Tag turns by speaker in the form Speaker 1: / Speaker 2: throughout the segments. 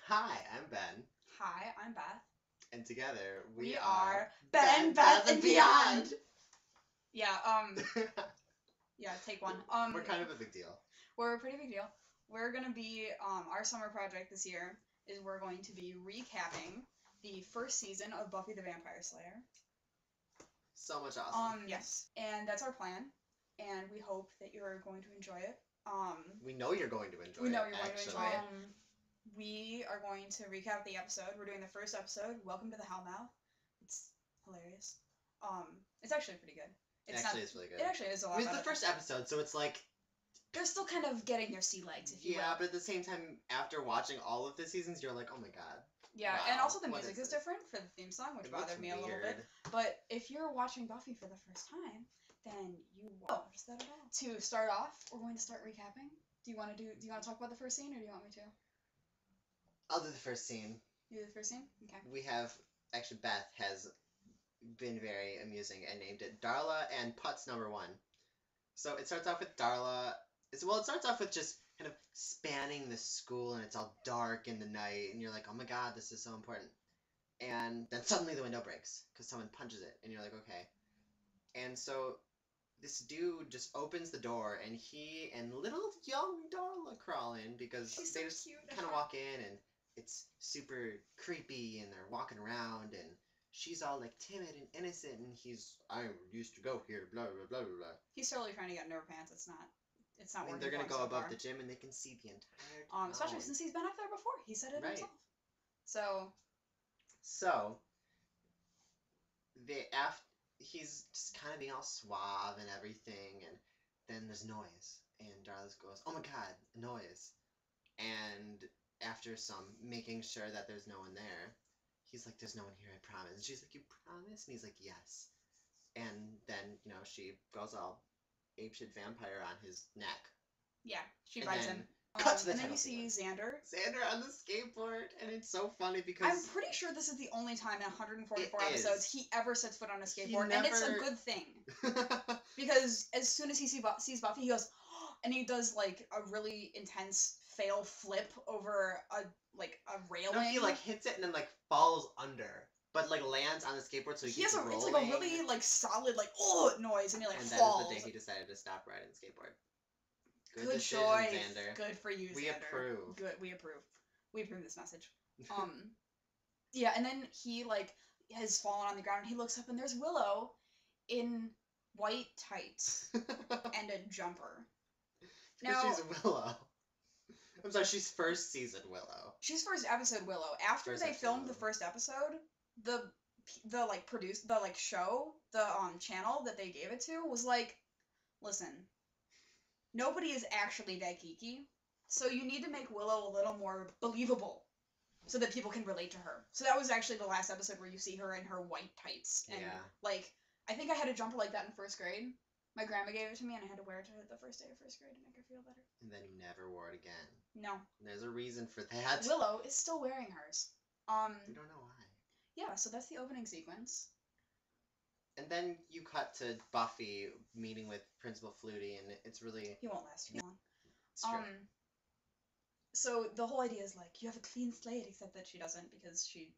Speaker 1: Hi, I'm Ben.
Speaker 2: Hi, I'm Beth.
Speaker 1: And together
Speaker 2: We are Ben, Beth, and Beyond. Yeah, yeah, take one.
Speaker 1: We're kind of a big deal.
Speaker 2: We're a pretty big deal. We're gonna be, our summer project this year is we're going to be recapping the first season of Buffy the Vampire Slayer.
Speaker 1: So much awesome.
Speaker 2: Yes, and that's our plan, and we hope that you're going to enjoy it.
Speaker 1: We know you're going to enjoy it.
Speaker 2: We know you're going
Speaker 1: actually.
Speaker 2: to enjoy it. We are going to recap the episode. We're doing the first episode, Welcome to the Hellmouth. It's hilarious. It's actually pretty good.
Speaker 1: It's really good.
Speaker 2: It actually is a lot
Speaker 1: It's the first episode, so it's like...
Speaker 2: They're still kind of getting their sea legs, if you will.
Speaker 1: Yeah, but at the same time, after watching all of the seasons, you're like, oh my god.
Speaker 2: Yeah,
Speaker 1: wow,
Speaker 2: and also the music is different for the theme song, which bothered me a little bit. But if you're watching Buffy for the first time, then you won't notice that at all. To start off, we're going to start recapping. Do you want to talk about the first scene, or do you want me to?
Speaker 1: I'll do the first scene.
Speaker 2: You do the first scene? Okay.
Speaker 1: We have... Actually, Beth has been very amusing and named it Darla and Putz #1. So it starts off with Darla... It starts off with just kind of spanning the school, and it's all dark in the night, and you're like, oh my god, this is so important. And then suddenly the window breaks, because someone punches it, and you're like, okay. And so this dude just opens the door, and he and little young Darla crawl in, because they just kind of walk in, and it's super creepy, and they're walking around, and she's all like timid and innocent, and he's, I used to go here, blah, blah, blah, blah. He's
Speaker 2: totally trying to get into her pants. It's not working.
Speaker 1: They're going to go above the gym, and they can see the entire town.
Speaker 2: Especially since he's been up there before. He said it himself.
Speaker 1: So, he's just kind of being all suave and everything, and then there's noise, and Darla goes, oh my god, noise. And after some making sure that there's no one there, he's like, there's no one here, I promise. And she's like, you promise? And he's like, yes. And then, she goes all apeshit vampire on his neck.
Speaker 2: Yeah, she rides him.
Speaker 1: Cut to the
Speaker 2: and then you see Xander.
Speaker 1: Xander on the skateboard, and it's so funny because...
Speaker 2: I'm pretty sure this is the only time in 144 episodes he ever sets foot on a skateboard, and it's a good thing. Because as soon as he sees Buffy, he goes, oh, and he does, like, a really intense fail flip over a railing.
Speaker 1: No, he, hits it and then, falls under. But, lands on the skateboard so he keeps rolling.
Speaker 2: It's, a really, solid, noise, and he, falls.
Speaker 1: And that is the day he decided to stop riding the skateboard. Good decision,
Speaker 2: choice.
Speaker 1: Xander.
Speaker 2: Good for you, Xander.
Speaker 1: We approve.
Speaker 2: Good, we approve. We approve this message. Yeah, and then he, has fallen on the ground, and he looks up, and there's Willow in white tights and a jumper.
Speaker 1: Now, she's Willow. I'm sorry, she's first season Willow.
Speaker 2: She's first episode Willow. After they filmed the first episode, the show, the channel that they gave it to was like, listen, nobody is actually that geeky, so you need to make Willow a little more believable so that people can relate to her. So that was actually the last episode where you see her in her white tights. And, I think I had a jumper like that in first grade. My grandma gave it to me, and I had to wear it the first day of first grade to make her feel better.
Speaker 1: And then you never wore it again.
Speaker 2: No.
Speaker 1: There's a reason for that.
Speaker 2: Willow is still wearing hers.
Speaker 1: We don't know why.
Speaker 2: Yeah, so that's the opening sequence.
Speaker 1: And then you cut to Buffy meeting with Principal Flutie, and it's really...
Speaker 2: He won't last too long.
Speaker 1: It's true.
Speaker 2: So the whole idea is, you have a clean slate, except that she doesn't, because she,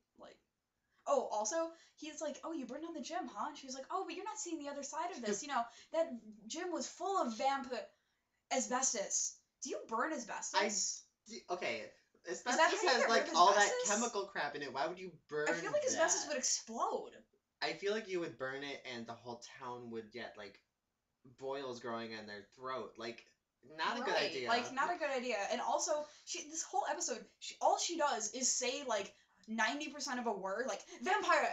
Speaker 2: Oh, also, he's like, oh, you burned down the gym, huh? And she's like, oh, but you're not seeing the other side of this. That gym was full of asbestos. Do you burn asbestos?
Speaker 1: Okay, asbestos has, all that chemical crap in it. Why would you burn
Speaker 2: I feel like asbestos would explode.
Speaker 1: I feel like you would burn it and the whole town would get, boils growing in their throat. Not a good idea.
Speaker 2: Not a good idea. And also, this whole episode, all she does is say, 90% of a word, vampire,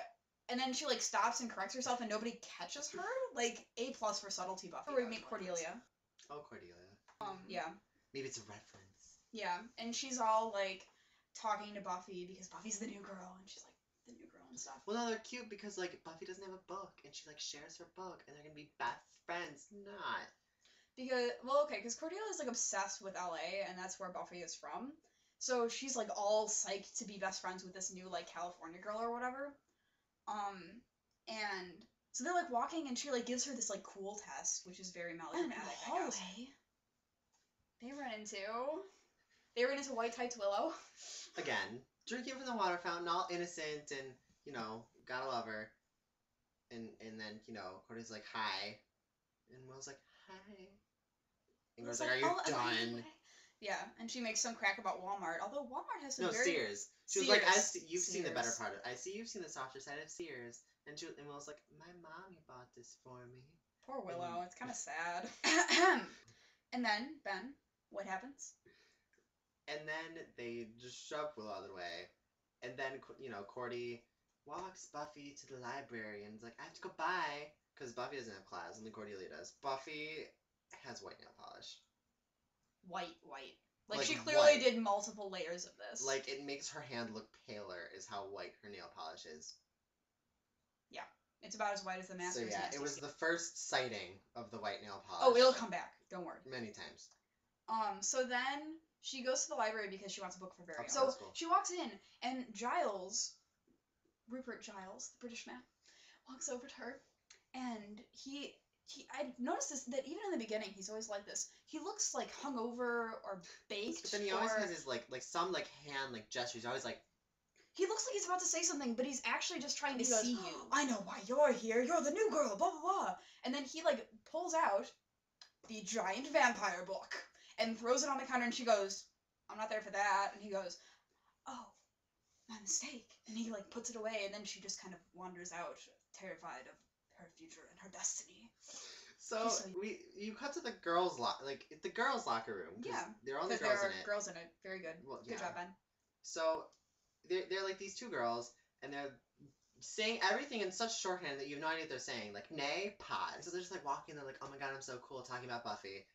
Speaker 2: and then she stops and corrects herself and nobody catches her. A+ for subtlety, Buffy. We meet Cordelia.
Speaker 1: Oh, Cordelia.
Speaker 2: Yeah.
Speaker 1: Maybe it's a reference.
Speaker 2: Yeah, and she's all talking to Buffy because Buffy's the new girl, and she's the new girl and stuff.
Speaker 1: Well, no, they're cute because Buffy doesn't have a book, and she shares her book, and they're gonna be best friends. Not.
Speaker 2: Because Cordelia's obsessed with LA, and that's where Buffy is from. So she's all psyched to be best friends with this new California girl or whatever. And so they're walking, and she gives her this cool test, which is very melodramatic. I guess. They run into They ran into White Tights Willow.
Speaker 1: Again, drinking from the water fountain, all innocent and, you know, gotta love her. And then, you know, Cordy's like, hi. And Will's like, hi. And Cordy's like, are you done?
Speaker 2: Yeah, and she makes some crack about Walmart, although Walmart has some
Speaker 1: No,
Speaker 2: very...
Speaker 1: Sears. She was
Speaker 2: Sears.
Speaker 1: like, you've seen the better
Speaker 2: Sears.
Speaker 1: part of I see you've seen the softer side of Sears. And Will's like, my mommy bought this for me.
Speaker 2: Poor Willow, it's kind of sad. And then, Ben, what happens?
Speaker 1: And then they just shove Willow out of the way. And then, you know, Cordy walks Buffy to the library and is like, I have to go bye. Because Buffy doesn't have class, only Cordelia does. Buffy has white nail polish.
Speaker 2: White. Like,
Speaker 1: Like,
Speaker 2: she clearly
Speaker 1: white.
Speaker 2: did multiple layers of this.
Speaker 1: Like, it makes her hand look paler, is how white her nail polish is.
Speaker 2: Yeah. It's about as white as the
Speaker 1: So
Speaker 2: Master's.
Speaker 1: yeah, it was the first sighting of the white nail polish.
Speaker 2: Oh, it'll come back. Don't worry.
Speaker 1: Many times.
Speaker 2: So then she goes to the library because she wants a book for Barry.
Speaker 1: Okay,
Speaker 2: So
Speaker 1: that's cool.
Speaker 2: she walks in, and Rupert Giles, the British man, walks over to her, and I noticed this, that even in the beginning, he's always like this. He looks like hungover or baked.
Speaker 1: But then he always has his like some like hand like gestures. He's always like,
Speaker 2: he looks like he's about to say something, but he's actually just trying to
Speaker 3: He goes,
Speaker 2: see you. I know why you're here. You're the new girl. Blah blah blah. And then he like pulls out the giant vampire book and throws it on the counter, and she goes, "I'm not there for that." And he goes, "Oh, my mistake." And he like puts it away, and then she just kind of wanders out, terrified of her future and her destiny.
Speaker 1: so you cut to the girls' locker room. 'Cause
Speaker 2: Yeah,
Speaker 1: they're all the
Speaker 2: Because
Speaker 1: girls
Speaker 2: there
Speaker 1: in
Speaker 2: are
Speaker 1: it.
Speaker 2: girls in it. Very good.
Speaker 1: Well,
Speaker 2: Good
Speaker 1: yeah.
Speaker 2: job, Ben.
Speaker 1: So they're like these two girls, and they're saying everything in such shorthand that you have no idea what they're saying. Like nay, pod. So they're just like walking. They're like, oh my god, I'm so cool, talking about Buffy.